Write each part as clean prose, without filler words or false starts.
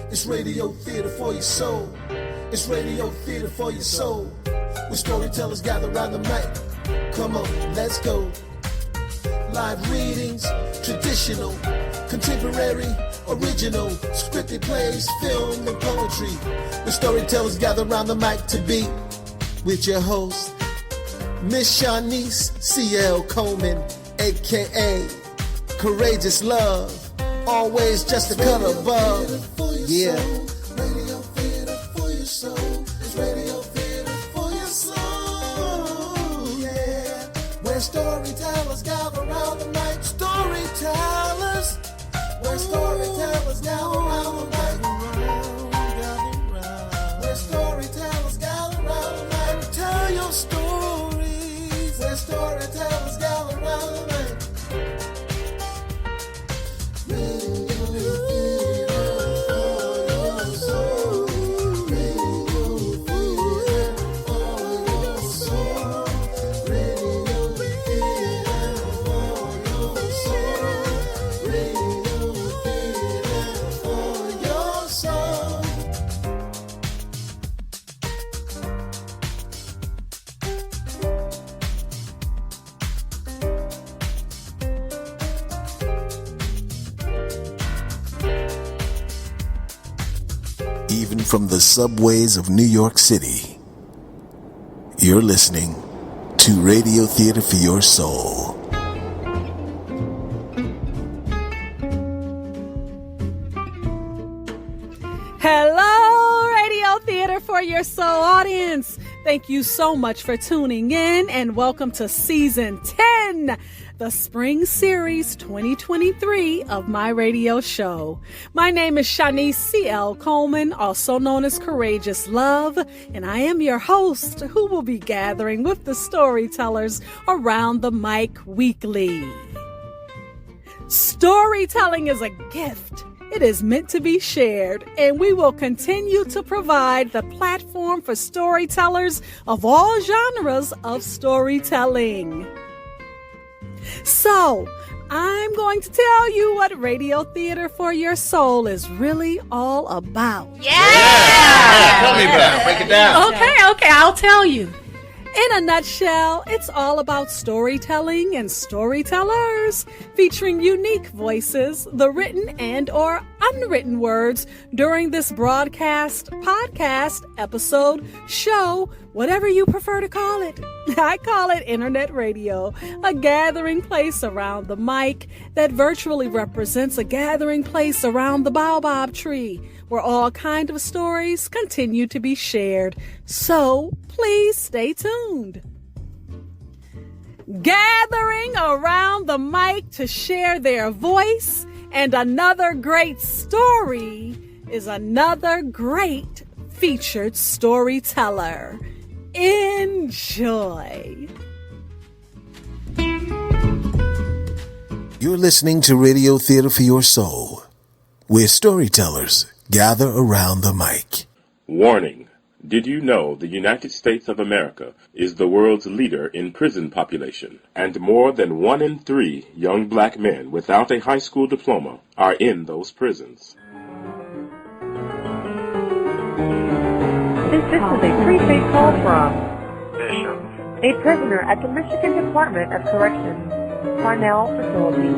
It's radio theater for your soul. It's radio theater for your soul. Where storytellers gather around the mic. Come on, let's go. Live readings, traditional, contemporary, original, scripted plays, film, and poetry. Where storytellers gather around the mic to be with your host, Miss Shanice C.L. Coleman, a.k.a. Courageous Love. Always just a cut above. Yeah. Radio theater for your soul. It's radio theater for your soul. Yeah. Where storytellers gather around the mic. Storytellers. Where storytellers gather around the mic. Where storytellers gather around the mic. Tell your stories. Where storytellers gather around the mic. Even from the subways of New York City, you're listening to Radio Theater for Your Soul. Hello, Radio Theater for Your Soul audience. Thank you so much for tuning in and welcome to Season 10. The Spring Series 2023 of my radio show. My name is Shanice C.L. Coleman, also known as Courageous Love, and I am your host who will be gathering with the storytellers around the mic weekly. Storytelling is a gift. It is meant to be shared, and we will continue to provide the platform for storytellers of all genres of storytelling. So, I'm going to tell you what Radio Theater for Your Soul is really all about. Yeah! Tell me about it. Break it down. Okay, I'll tell you. In a nutshell, it's all about storytelling and storytellers, featuring unique voices, the written and or unwritten words during this broadcast, podcast, episode, show, whatever you prefer to call it. I call it internet radio, a gathering place around the mic that virtually represents a gathering place around the baobab tree, where all kinds of stories continue to be shared. So please stay tuned. Gathering around the mic to share their voice and another great story is another great featured storyteller. Enjoy. You're listening to Radio Theater for Your Soul, where storytellers gather around the mic. Warning. Did you know the United States of America is the world's leader in prison population, and more than 1 in 3 young black men without a high school diploma are in those prisons? This is a prepaid call from Bishop, a prisoner at the Michigan Department of Corrections, Parnell Facility.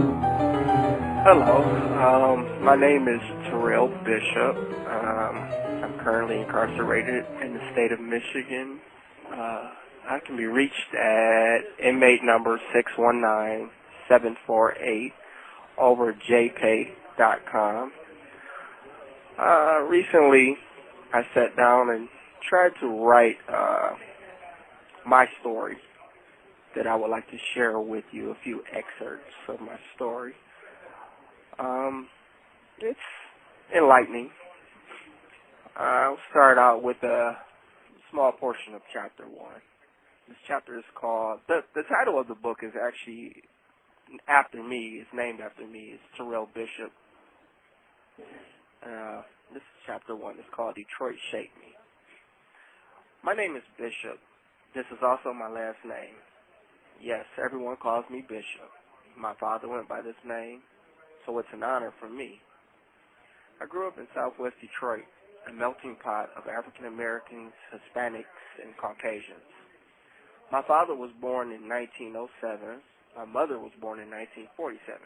Hello, my name is Terrell Bishop. I'm currently incarcerated in the state of Michigan. I can be reached at inmate number 619-748 over jpay.com. Recently, I sat down and tried to write my story that I would like to share with you, a few excerpts of my story. It's enlightening. I'll start out with a small portion of chapter 1. This chapter is called, the title of the book is actually after me, it's named after me, it's Terrell Bishop. This is chapter 1, it's called Detroit Shake Me. My name is Bishop. This is also my last name. Yes, everyone calls me Bishop. My father went by this name, so it's an honor for me. I grew up in southwest Detroit, a melting pot of African Americans, Hispanics, and Caucasians. My father was born in 1907. My mother was born in 1947.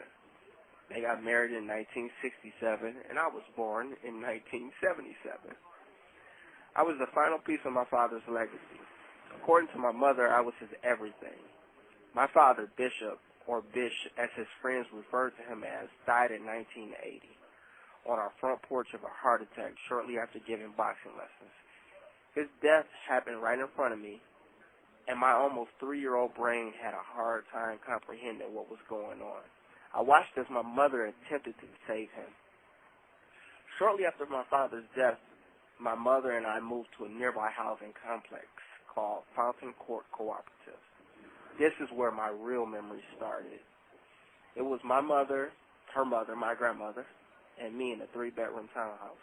They got married in 1967, and I was born in 1977. I was the final piece of my father's legacy. According to my mother, I was his everything. My father, Bishop, or Bish as his friends referred to him as, died in 1980 on our front porch of a heart attack shortly after giving boxing lessons. His death happened right in front of me, and my almost 3-year-old brain had a hard time comprehending what was going on. I watched as my mother attempted to save him. Shortly after my father's death, my mother and I moved to a nearby housing complex called Fountain Court Cooperative. This is where my real memory started. It was my mother, her mother, my grandmother, and me in a 3-bedroom townhouse.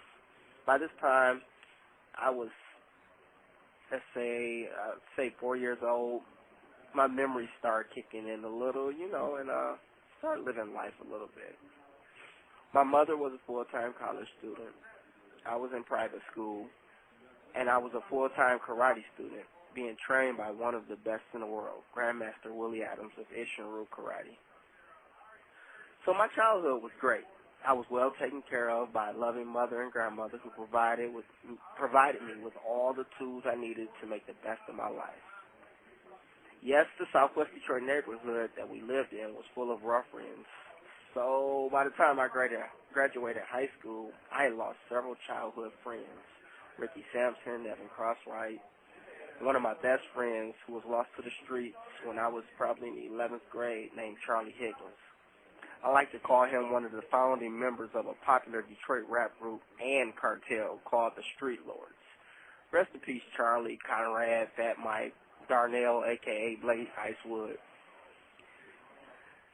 By this time, I was, let's say 4 years old. My memories started kicking in a little, and started living life a little bit. My mother was a full-time college student. I was in private school, and I was a full-time karate student, being trained by one of the best in the world, Grandmaster Willie Adams of Ishinru Karate. So my childhood was great. I was well taken care of by a loving mother and grandmother who provided me with all the tools I needed to make the best of my life. Yes, the Southwest Detroit neighborhood that we lived in was full of ruffians. So by the time I graduated high school, I had lost several childhood friends. Ricky Sampson, Evan Crosswright, one of my best friends who was lost to the streets when I was probably in the 11th grade named Charlie Higgins. I like to call him one of the founding members of a popular Detroit rap group and cartel called the Street Lords. Rest in peace, Charlie, Conrad, Fat Mike, Darnell, a.k.a. Blaze Icewood,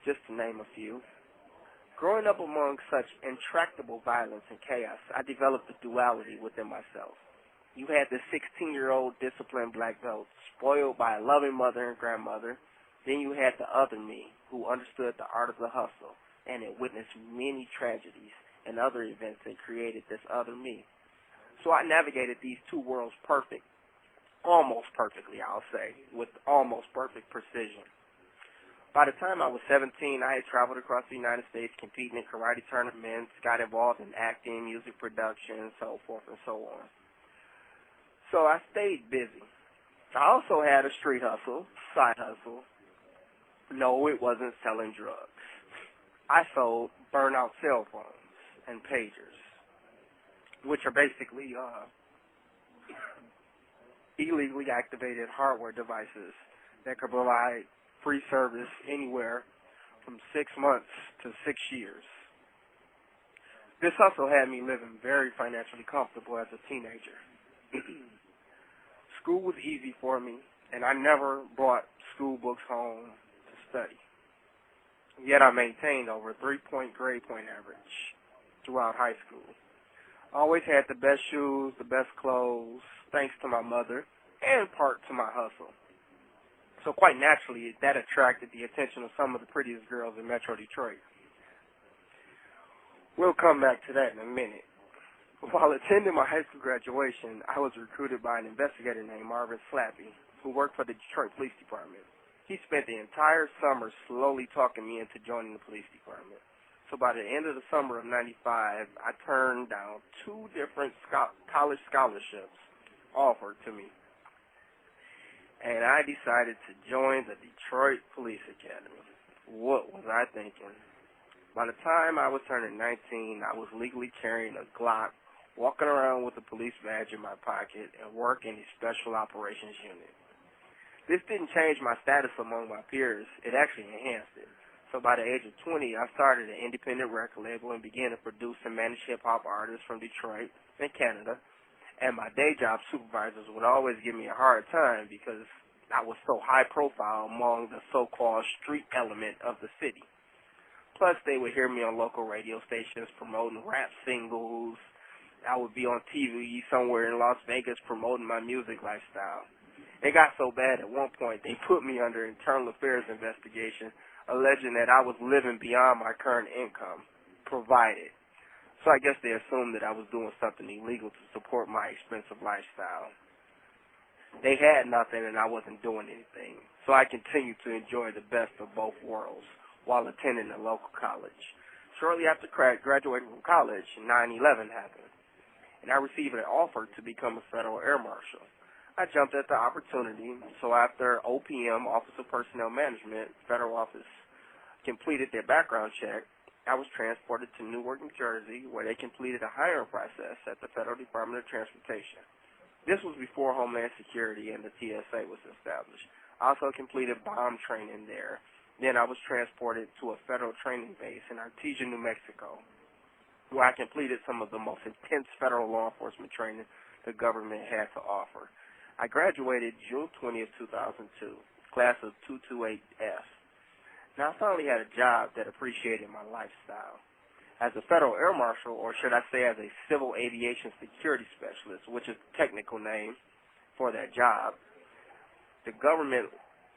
just to name a few. Growing up among such intractable violence and chaos, I developed a duality within myself. You had the 16-year-old disciplined black belt, spoiled by a loving mother and grandmother. Then you had the other me, who understood the art of the hustle and had witnessed many tragedies and other events that created this other me. So I navigated these two worlds almost perfectly, I'll say, with almost perfect precision. By the time I was 17, I had traveled across the United States competing in karate tournaments, got involved in acting, music production, so forth and so on. So I stayed busy. I also had a street hustle, side hustle. No, it wasn't selling drugs. I sold burnout cell phones and pagers, which are basically illegally activated hardware devices that could provide free service anywhere from 6 months to 6 years. This hustle had me living very financially comfortable as a teenager. School was easy for me, and I never brought school books home to study. Yet I maintained over a 3-point grade point average throughout high school. I always had the best shoes, the best clothes, thanks to my mother, and part to my hustle. So quite naturally, that attracted the attention of some of the prettiest girls in Metro Detroit. We'll come back to that in a minute. While attending my high school graduation, I was recruited by an investigator named Marvin Slappy, who worked for the Detroit Police Department. He spent the entire summer slowly talking me into joining the police department. So by the end of the summer of '95, I turned down 2 different college scholarships offered to me. And I decided to join the Detroit Police Academy. What was I thinking? By the time I was turning 19, I was legally carrying a Glock, walking around with a police badge in my pocket, and working in the Special Operations Unit. This didn't change my status among my peers. It actually enhanced it. So by the age of 20, I started an independent record label and began to produce and manage hip-hop artists from Detroit and Canada. And my day job supervisors would always give me a hard time because I was so high profile among the so-called street element of the city. Plus, they would hear me on local radio stations promoting rap singles. I would be on TV somewhere in Las Vegas promoting my music lifestyle. It got so bad at one point they put me under internal affairs investigation, alleging that I was living beyond my current income provided. So I guess they assumed that I was doing something illegal to support my expensive lifestyle. They had nothing and I wasn't doing anything. So I continued to enjoy the best of both worlds while attending a local college. Shortly after graduating from college, 9/11 happened, and I received an offer to become a federal air marshal. I jumped at the opportunity, so after OPM, Office of Personnel Management, federal office, completed their background check, I was transported to Newark, New Jersey, where they completed a hiring process at the Federal Department of Transportation. This was before Homeland Security and the TSA was established. I also completed bomb training there. Then I was transported to a federal training base in Artesia, New Mexico, where I completed some of the most intense federal law enforcement training the government had to offer. I graduated June 20th, 2002, class of 228F. Now, I finally had a job that appreciated my lifestyle. As a federal air marshal, or should I say as a civil aviation security specialist, which is the technical name for that job, the government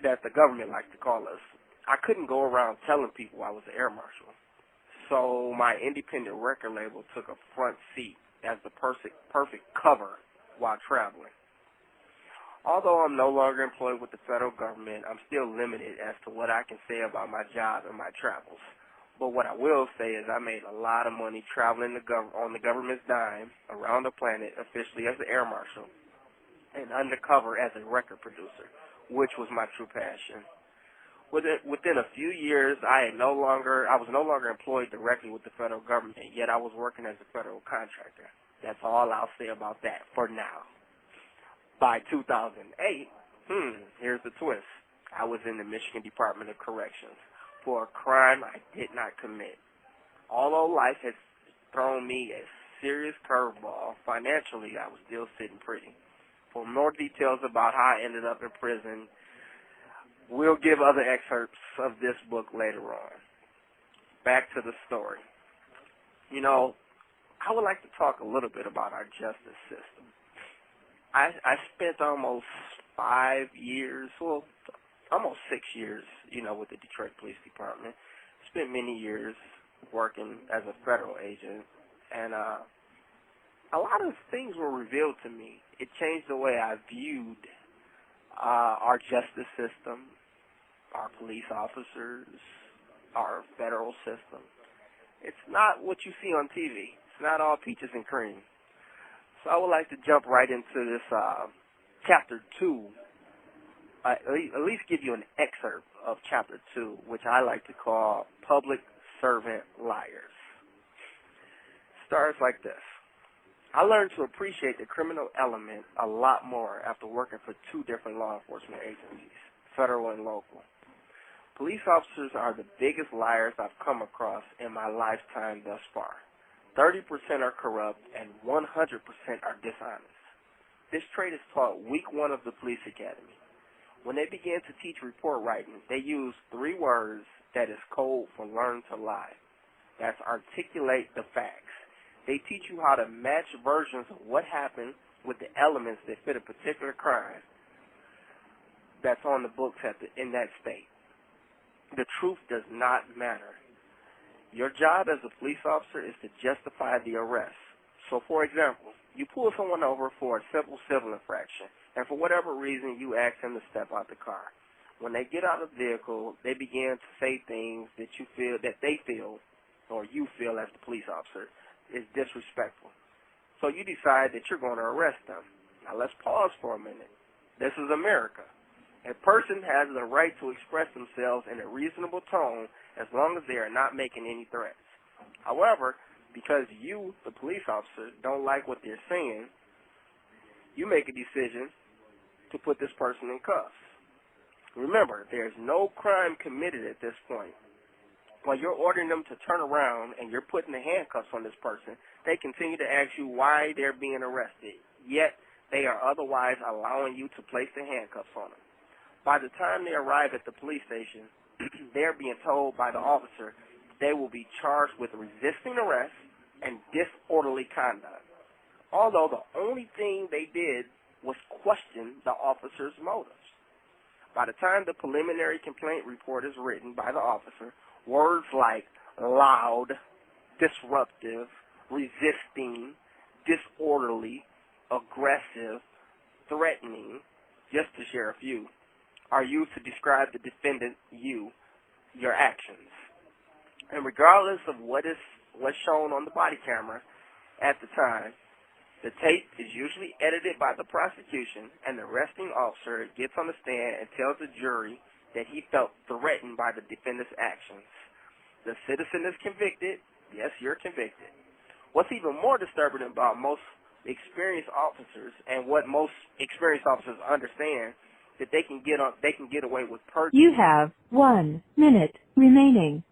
likes to call us, I couldn't go around telling people I was an air marshal. So my independent record label took a front seat as the perfect cover while traveling. Although I'm no longer employed with the federal government, I'm still limited as to what I can say about my job and my travels. But what I will say is I made a lot of money traveling on the government's dime around the planet, officially as an air marshal, and undercover as a record producer, which was my true passion. Within a few years, I was no longer employed directly with the federal government, yet I was working as a federal contractor. That's all I'll say about that for now. By 2008, here's the twist. I was in the Michigan Department of Corrections for a crime I did not commit. Although life has thrown me a serious curveball, financially I was still sitting pretty. For more details about how I ended up in prison, we'll give other excerpts of this book later on. Back to the story. You know, I would like to talk a little bit about our justice system. I spent almost 5 years, well, almost 6 years, with the Detroit Police Department. Spent many years working as a federal agent, and a lot of things were revealed to me. It changed the way I viewed our justice system, our police officers, our federal system. It's not what you see on TV. It's not all peaches and cream. So I would like to jump right into this Chapter 2, at least give you an excerpt of Chapter 2, which I like to call Public Servant Liars. Starts like this. I learned to appreciate the criminal element a lot more after working for 2 different law enforcement agencies, federal and local. Police officers are the biggest liars I've come across in my lifetime thus far. 30% are corrupt and 100% are dishonest. This trait is taught week 1 of the police academy. When they began to teach report writing, they use 3 words that is code for learn to lie. That's articulate the facts. They teach you how to match versions of what happened with the elements that fit a particular crime that's on the books in that state. The truth does not matter. Your job as a police officer is to justify the arrest. So, for example, you pull someone over for a simple civil infraction, and for whatever reason, you ask them to step out the car. When they get out of the vehicle, they begin to say things that you feel, or you feel as the police officer, is disrespectful. So you decide that you're going to arrest them. Now, let's pause for a minute. This is America. A person has the right to express themselves in a reasonable tone as long as they are not making any threats. However, because you, the police officer, don't like what they're saying, you make a decision to put this person in cuffs. Remember, there's no crime committed at this point. While you're ordering them to turn around and you're putting the handcuffs on this person, they continue to ask you why they're being arrested, yet they are otherwise allowing you to place the handcuffs on them. By the time they arrive at the police station, they're being told by the officer they will be charged with resisting arrest and disorderly conduct, although the only thing they did was question the officer's motives. By the time the preliminary complaint report is written by the officer, words like loud, disruptive, resisting, disorderly, aggressive, threatening, just to share a few, are used to describe the defendant, your actions. And regardless of what's shown on the body camera at the time, the tape is usually edited by the prosecution, and the arresting officer gets on the stand and tells the jury that he felt threatened by the defendant's actions. The citizen is convicted. Yes, you're convicted. What's even more disturbing about most experienced officers, and what most experienced officers understand, that they can get away with perjury. You have 1 minute remaining.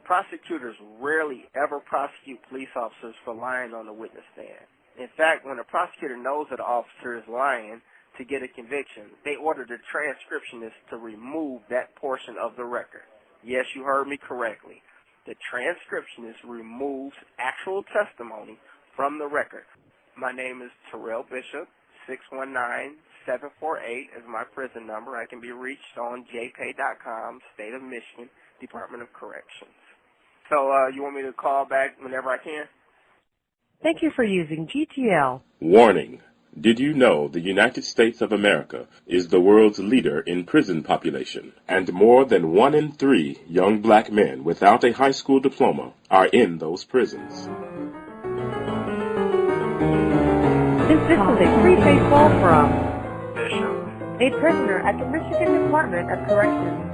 Prosecutors rarely ever prosecute police officers for lying on the witness stand. In fact, when a prosecutor knows that an officer is lying to get a conviction, they order the transcriptionist to remove that portion of the record. Yes, you heard me correctly. The transcriptionist removes actual testimony from the record. My name is Terrell Bishop. 619-748 is my prison number. I can be reached on jpay.com, State of Michigan, Department of Corrections. So you want me to call back whenever I can? Thank you for using GTL. Warning. Did you know the United States of America is the world's leader in prison population, and more than 1 in 3 young black men without a high school diploma are in those prisons? This is a prepaid call from Bishop, a prisoner at the Michigan Department of Corrections,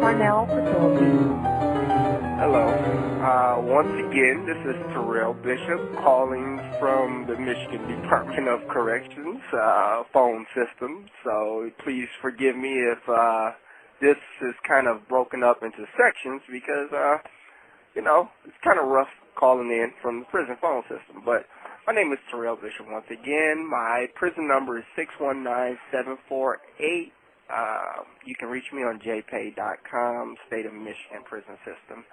Parnell Facility. Hello. Once again, this is Terrell Bishop calling from the Michigan Department of Corrections phone system. So please forgive me if this is kind of broken up into sections because, it's kind of rough calling in from the prison phone system. But my name is Terrell Bishop once again. My prison number is 619-748. You can reach me on jpay.com, State of Michigan Prison System.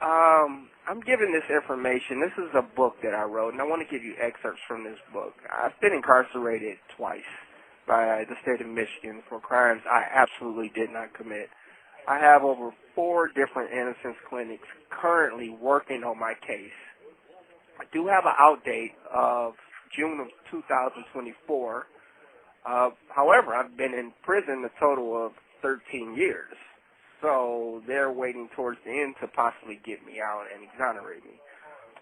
I'm giving this information. This is a book that I wrote, and I want to give you excerpts from this book. I've been incarcerated twice by the state of Michigan for crimes I absolutely did not commit. I have over 4 different innocence clinics currently working on my case. I do have an outdate of June of 2024. However, I've been in prison a total of 13 years. So they're waiting towards the end to possibly get me out and exonerate me.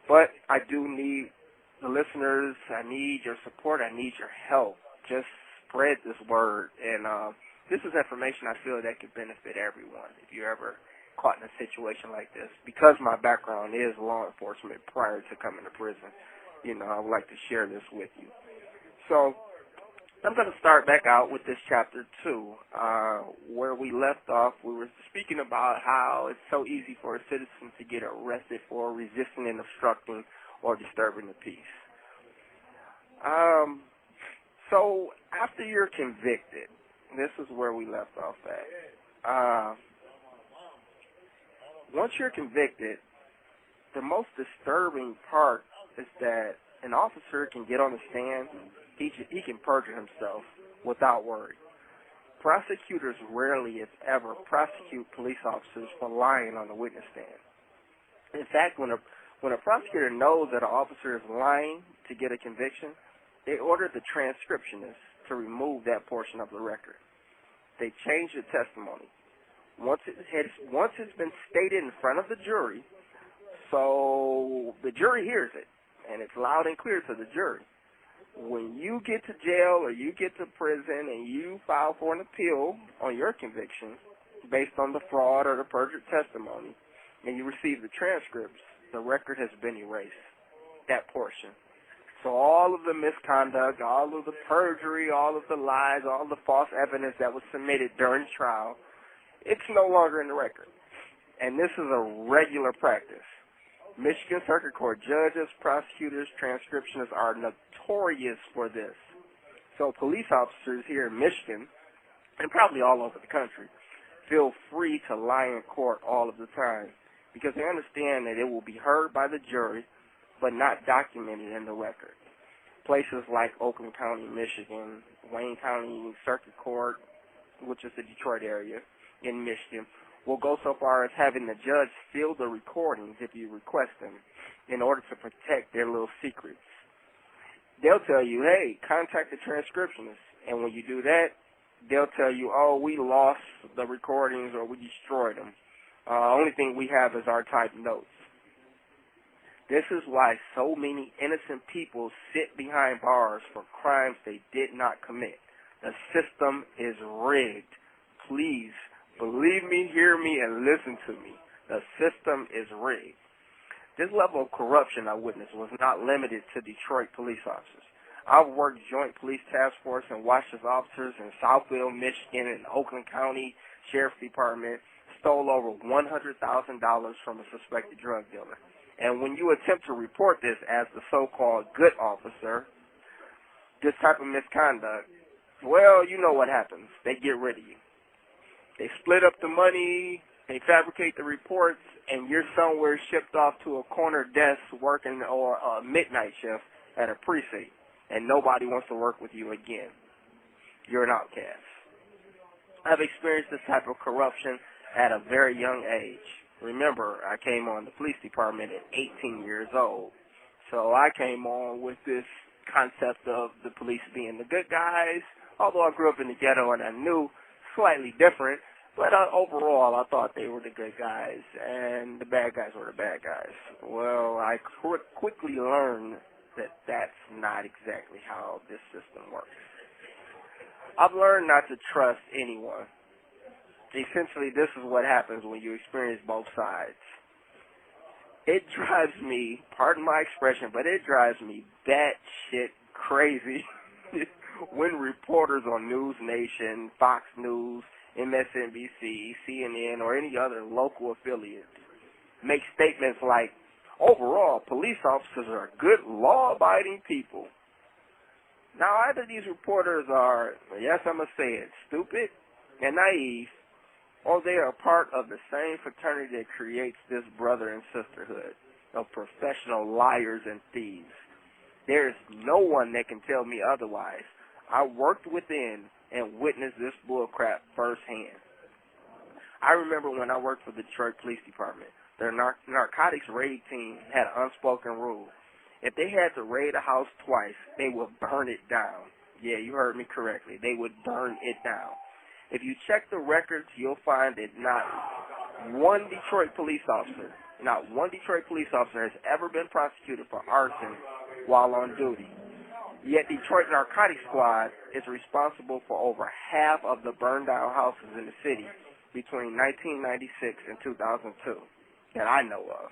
But I do need the listeners, I need your support, I need your help. Just spread this word. And this is information I feel that could benefit everyone if you're ever caught in a situation like this. Because my background is law enforcement prior to coming to prison, I would like to share this with you. So I'm going to start back out with this chapter 2. Where we left off, we were speaking about how it's so easy for a citizen to get arrested for resisting and obstructing or disturbing the peace. So after you're convicted, this is where we left off at. Once you're convicted, the most disturbing part is that an officer can get on the stand. He can perjure himself without worry. Prosecutors rarely, if ever, prosecute police officers for lying on the witness stand. In fact, when a prosecutor knows that an officer is lying to get a conviction, they order the transcriptionist to remove that portion of the record. They change the testimony. Once it's been stated in front of the jury, so the jury hears it, and it's loud and clear to the jury. When you get to jail or you get to prison and you file for an appeal on your conviction based on the fraud or the perjured testimony, and you receive the transcripts, the record has been erased, that portion. So all of the misconduct, all of the perjury, all of the lies, all the false evidence that was submitted during trial, it's no longer in the record. And this is a regular practice. Michigan Circuit Court judges, prosecutors, transcriptionists are notorious for this. So police officers here in Michigan, and probably all over the country, feel free to lie in court all of the time because they understand that it will be heard by the jury but not documented in the record. Places like Oakland County, Michigan, Wayne County Circuit Court, which is the Detroit area in Michigan, will go so far as having the judge seal the recordings if you request them. in order to protect their little secrets. They'll tell you, hey, contact the transcriptionist. And when you do that, they'll tell you, oh, we lost the recordings or we destroyed them. Only thing we have is our typed notes. This is why so many innocent people sit behind bars for crimes they did not commit. The system is rigged. Please, believe me, hear me, and listen to me. The system is rigged. This level of corruption I witnessed was not limited to Detroit police officers. I've worked Joint Police Task Force and watched as officers in Southville, Michigan, and Oakland County Sheriff's Department stole over $100,000 from a suspected drug dealer. And when you attempt to report this as the so-called good officer, this type of misconduct, well, you know what happens. They get rid of you. They split up the money, they fabricate the reports, and you're somewhere shipped off to a corner desk working or a midnight shift at a precinct, and nobody wants to work with you again. You're an outcast. I've experienced this type of corruption at a very young age. Remember, I came on the police department at 18 years old, so I came on with this concept of the police being the good guys, although I grew up in the ghetto and I knew slightly different. But overall, I thought they were the good guys, and the bad guys were the bad guys. Well, I quickly learned that that's not exactly how this system works. I've learned not to trust anyone. Essentially, this is what happens when you experience both sides. It drives me, pardon my expression, but it drives me batshit crazy when reporters on News Nation, Fox News, MSNBC, CNN, or any other local affiliates make statements like, overall, police officers are good, law-abiding people. Now, either these reporters are, yes, I'm going to say it, stupid and naive, or they are part of the same fraternity that creates this brother and sisterhood of professional liars and thieves. There is no one that can tell me otherwise. I worked within and witnessed this bullcrap firsthand. I remember when I worked for the Detroit Police Department, their narcotics raid team had an unspoken rule. If they had to raid a house twice, they would burn it down. Yeah, you heard me correctly. They would burn it down. If you check the records, you'll find that not one Detroit police officer has ever been prosecuted for arson while on duty. Yet Detroit Narcotics Squad is responsible for over half of the burned down houses in the city between 1996 and 2002 that I know of.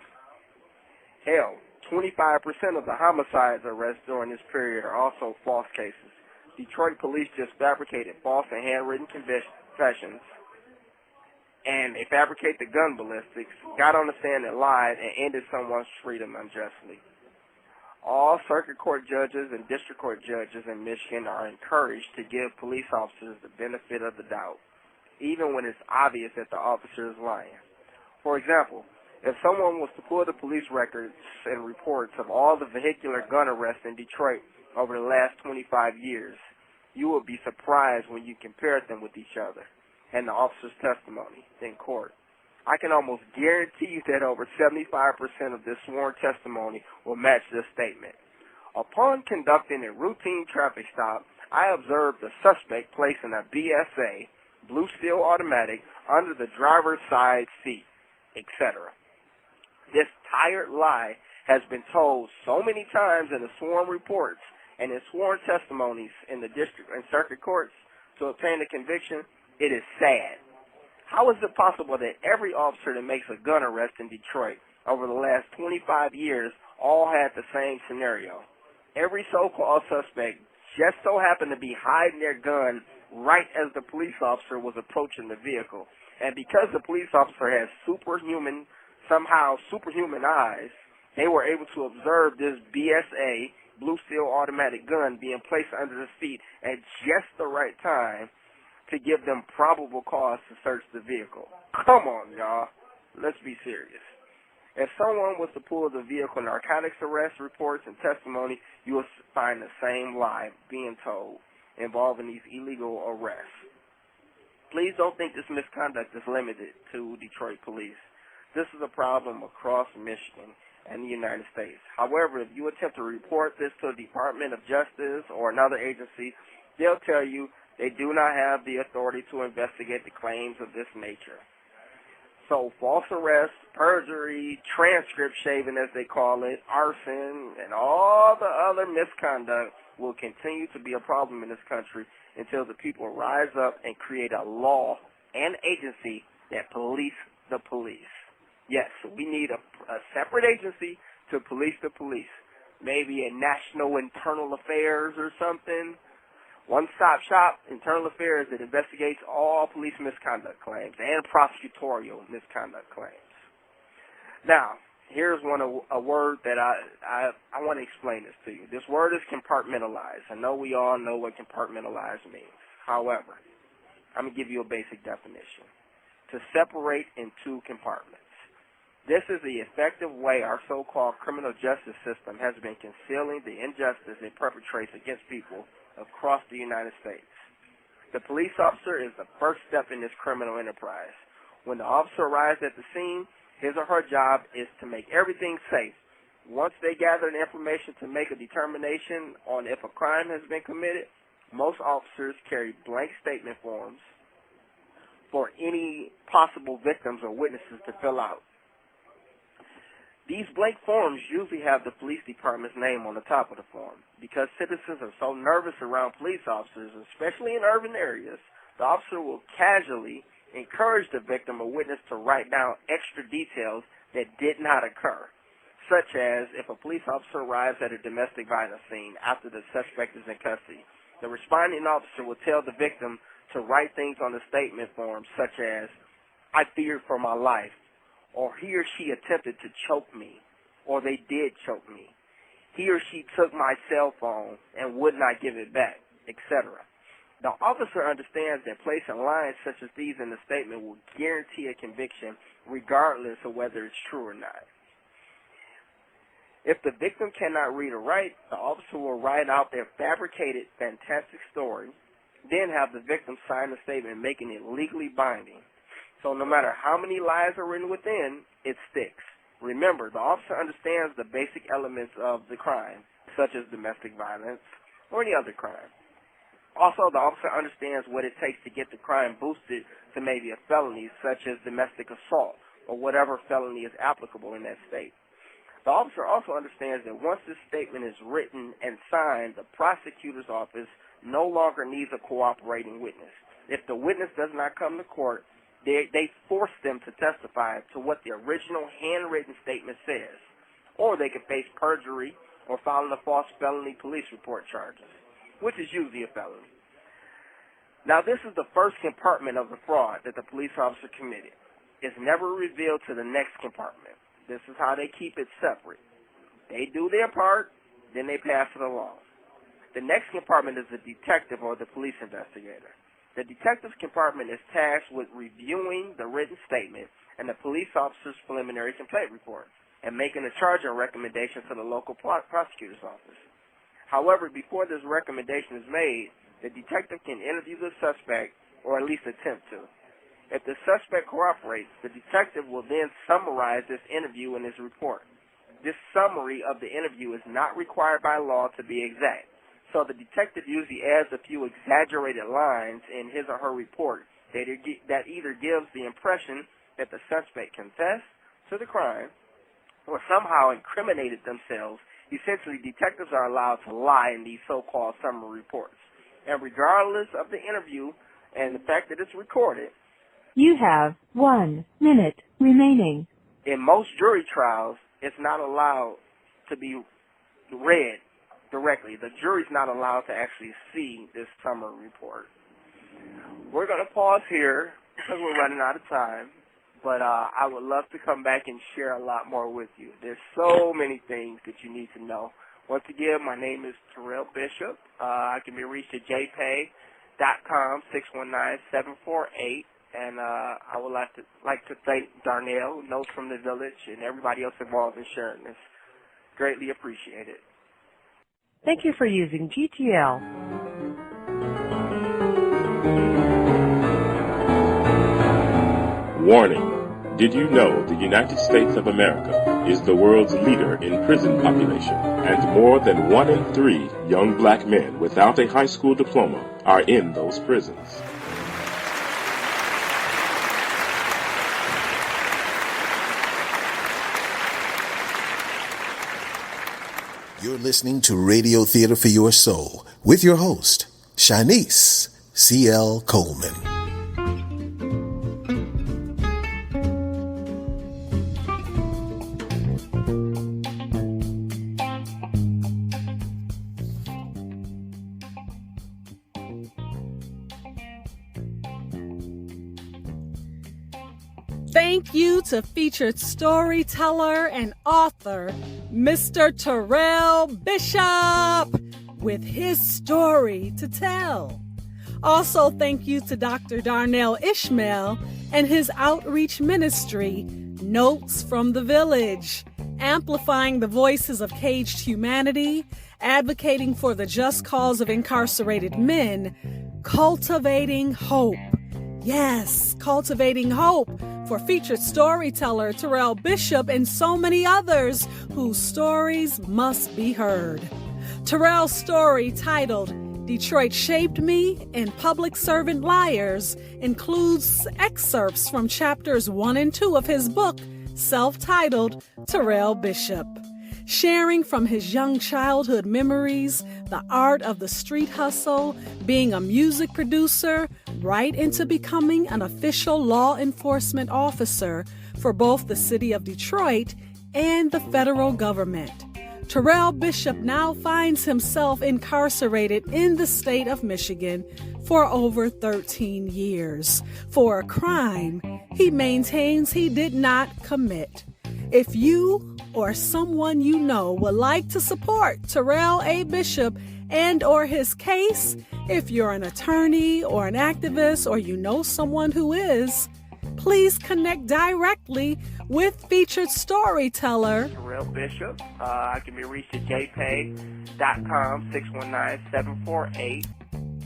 Hell, 25% of the homicides arrests during this period are also false cases. Detroit police just fabricated false and handwritten confessions, and they fabricate the gun ballistics, got on the stand and lied, and ended someone's freedom unjustly. All circuit court judges and district court judges in Michigan are encouraged to give police officers the benefit of the doubt, even when it's obvious that the officer is lying. For example, if someone was to pull the police records and reports of all the vehicular gun arrests in Detroit over the last 25 years, you will be surprised when you compare them with each other and the officer's testimony in court. I can almost guarantee you that over 75% of this sworn testimony will match this statement. Upon conducting a routine traffic stop, I observed the suspect placing a BSA, Blue Steel Automatic, under the driver's side seat, etc. This tired lie has been told so many times in the sworn reports and in sworn testimonies in the district and circuit courts to obtain a conviction, it is sad. How is it possible that every officer that makes a gun arrest in Detroit over the last 25 years all had the same scenario? Every so-called suspect just so happened to be hiding their gun right as the police officer was approaching the vehicle. And because the police officer has superhuman eyes, they were able to observe this BSA, Blue Steel Automatic gun, being placed under the seat at just the right time to give them probable cause to search the vehicle. Come on, y'all. Let's be serious. If someone was to pull the vehicle narcotics arrest reports and testimony, you will find the same lie being told involving these illegal arrests. Please don't think this misconduct is limited to Detroit police. This is a problem across Michigan, and the United States. However, if you attempt to report this to the Department of Justice or another agency, they'll tell you they do not have the authority to investigate the claims of this nature. So false arrest, perjury, transcript shaving as they call it, arson, and all the other misconduct will continue to be a problem in this country until the people rise up and create a law and agency that police the police. Yes, we need a separate agency to police the police. Maybe a National Internal Affairs or something. One-stop shop, internal affairs, that investigates all police misconduct claims and prosecutorial misconduct claims. Now, here's a word that I want to explain this to you. This word is compartmentalize. I know we all know what compartmentalize means. However, I'm going to give you a basic definition. To separate in two compartments. This is the effective way our so-called criminal justice system has been concealing the injustice it perpetrates against people across the United States. The police officer is the first step in this criminal enterprise. When the officer arrives at the scene, his or her job is to make everything safe. Once they gather the information to make a determination on if a crime has been committed, most officers carry blank statement forms for any possible victims or witnesses to fill out. These blank forms usually have the police department's name on the top of the form. Because citizens are so nervous around police officers, especially in urban areas, the officer will casually encourage the victim or witness to write down extra details that did not occur, such as if a police officer arrives at a domestic violence scene after the suspect is in custody. The responding officer will tell the victim to write things on the statement form, such as, "I feared for my life," or "he or she attempted to choke me," or "they did choke me." "He or she took my cell phone and would not give it back," etc. The officer understands that placing lines such as these in the statement will guarantee a conviction regardless of whether it's true or not. If the victim cannot read or write, the officer will write out their fabricated, fantastic story, then have the victim sign the statement, making it legally binding. So no matter how many lies are written within, it sticks. Remember, the officer understands the basic elements of the crime, such as domestic violence or any other crime. Also, the officer understands what it takes to get the crime boosted to maybe a felony, such as domestic assault or whatever felony is applicable in that state. The officer also understands that once this statement is written and signed, the prosecutor's office no longer needs a cooperating witness. If the witness does not come to court, they force them to testify to what the original handwritten statement says, or they could face perjury or filing a false felony police report charges, which is usually a felony. Now, this is the first compartment of the fraud that the police officer committed. It's never revealed to the next compartment. This is how they keep it separate. They do their part, then they pass it along. The next compartment is the detective or the police investigator. The detective's compartment is tasked with reviewing the written statement and the police officer's preliminary complaint report and making a charging recommendation to the local prosecutor's office. However, before this recommendation is made, the detective can interview the suspect or at least attempt to. If the suspect cooperates, the detective will then summarize this interview in his report. This summary of the interview is not required by law to be exact. So the detective usually adds a few exaggerated lines in his or her report that either gives the impression that the suspect confessed to the crime or somehow incriminated themselves. Essentially, detectives are allowed to lie in these so-called summary reports. And regardless of the interview and the fact that it's recorded, you have 1 minute remaining. In most jury trials, it's not allowed to be read directly. The jury's not allowed to actually see this summary report. We're going to pause here because we're running out of time, but I would love to come back and share a lot more with you. There's so many things that you need to know. Once again, my name is Terrell Bishop. I can be reached at jpay.com, 619-748. And I would like to thank Darnell, Notes from the Village, and everybody else involved in sharing this. Greatly appreciated. Thank you for using GTL. Warning. Did you know the United States of America is the world's leader in prison population, and more than 1 in 3 young black men without a high school diploma are in those prisons. You're listening to Radio Theater for Your Soul with your host, Shanice C.L. Coleman. Thank you to featured storyteller and author, Mr. Terrell Bishop, with his story to tell. Also, thank you to Dr. Darnell Ishmael and his outreach ministry, Notes from the Village, amplifying the voices of caged humanity, advocating for the just cause of incarcerated men, cultivating hope. Yes, cultivating hope for featured storyteller Terrell Bishop and so many others whose stories must be heard. Terrell's story, titled Detroit Shaped Me and Public Servant Liars, includes excerpts from chapters 1 and 2 of his book, self-titled Terrell Bishop. Sharing from his young childhood memories, the art of the street hustle, being a music producer, right into becoming an official law enforcement officer for both the city of Detroit and the federal government. Terrell Bishop now finds himself incarcerated in the state of Michigan for over 13 years for a crime he maintains he did not commit. If you or someone you know would like to support Terrell A. Bishop and or his case, if you're an attorney or an activist or you know someone who is, please connect directly with featured storyteller Terrell Bishop. I can be reached at jpay.com 619-748.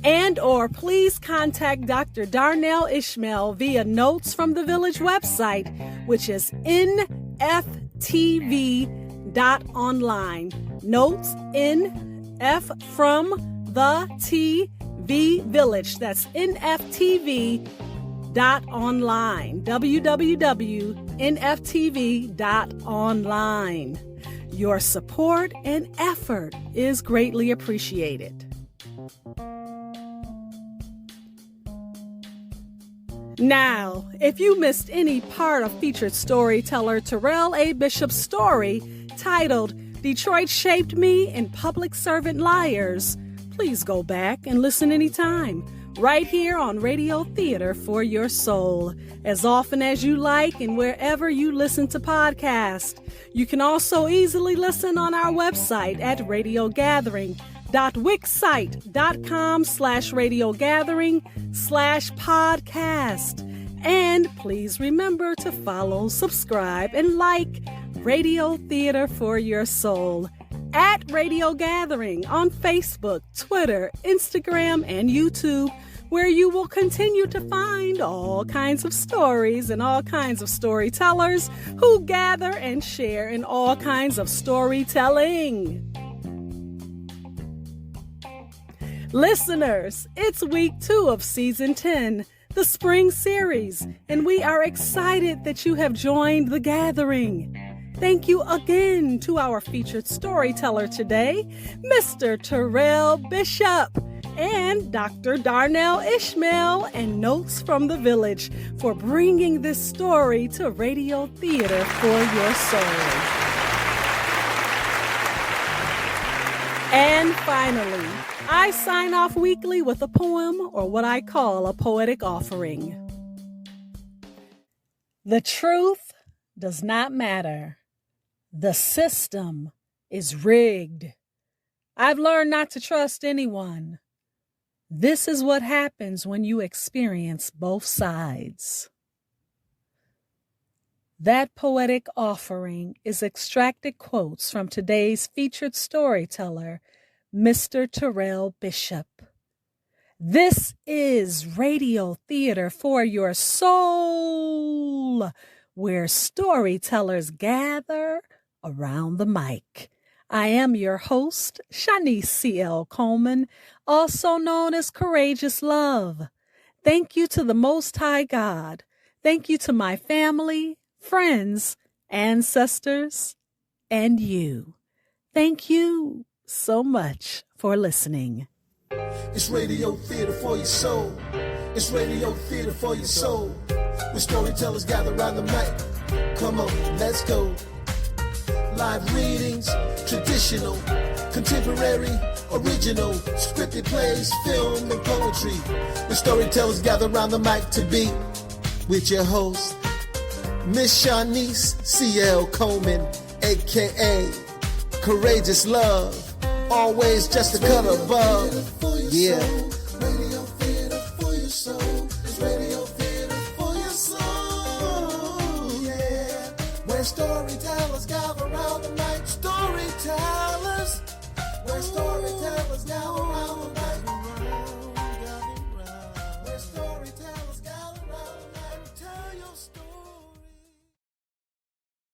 and or please contact Dr. Darnell Ishmael via Notes from the Village website, which is NFTV.online. Notes N-F from the TV Village. That's NFTV.online. www.nftv.online. Your support and effort is greatly appreciated. Now, if you missed any part of featured storyteller Terrell A. Bishop's story, titled Detroit Shaped Me and Public Servant Liars, please go back and listen anytime, right here on Radio Theater for Your Soul, as often as you like and wherever you listen to podcasts. You can also easily listen on our website at radiogathering.wixsite.com/radiogathering/podcast. And please remember to follow, subscribe, and like Radio Theater for Your Soul at Radio Gathering on Facebook, Twitter, Instagram, and YouTube, where you will continue to find all kinds of stories and all kinds of storytellers who gather and share in all kinds of storytelling. Listeners, it's week 2 of season 10, the spring series, and we are excited that you have joined the gathering. Thank you again to our featured storyteller today, Mr. Terrell Bishop, and Dr. Darnell Ishmael and Notes from the Village for bringing this story to Radio Theater for Your Soul. And finally, I sign off weekly with a poem, or what I call a poetic offering. The truth does not matter. The system is rigged. I've learned not to trust anyone. This is what happens when you experience both sides. That poetic offering is extracted quotes from today's featured storyteller, Mr. Terrell Bishop. This is Radio Theater for Your Soul where storytellers gather around the mic. I am your host, Shanice C.L. Coleman, also known as Courageous Love. Thank you to the Most High God. Thank you to my family, friends, ancestors, and you. Thank you so much for listening. It's radio theater for your soul. It's radio theater for your soul. Where storytellers gather around the mic. Come on, let's go. Live readings, traditional, contemporary, original, scripted plays, film, and poetry. Where storytellers gather around the mic to be with your host, Miss Shanice C.L. Coleman, a.k.a. Courageous Love. Always just a cut above. Yeah. Radio theater for your soul. It's radio theater for your soul. Yeah. Where storytellers gather around the mic. Storytellers.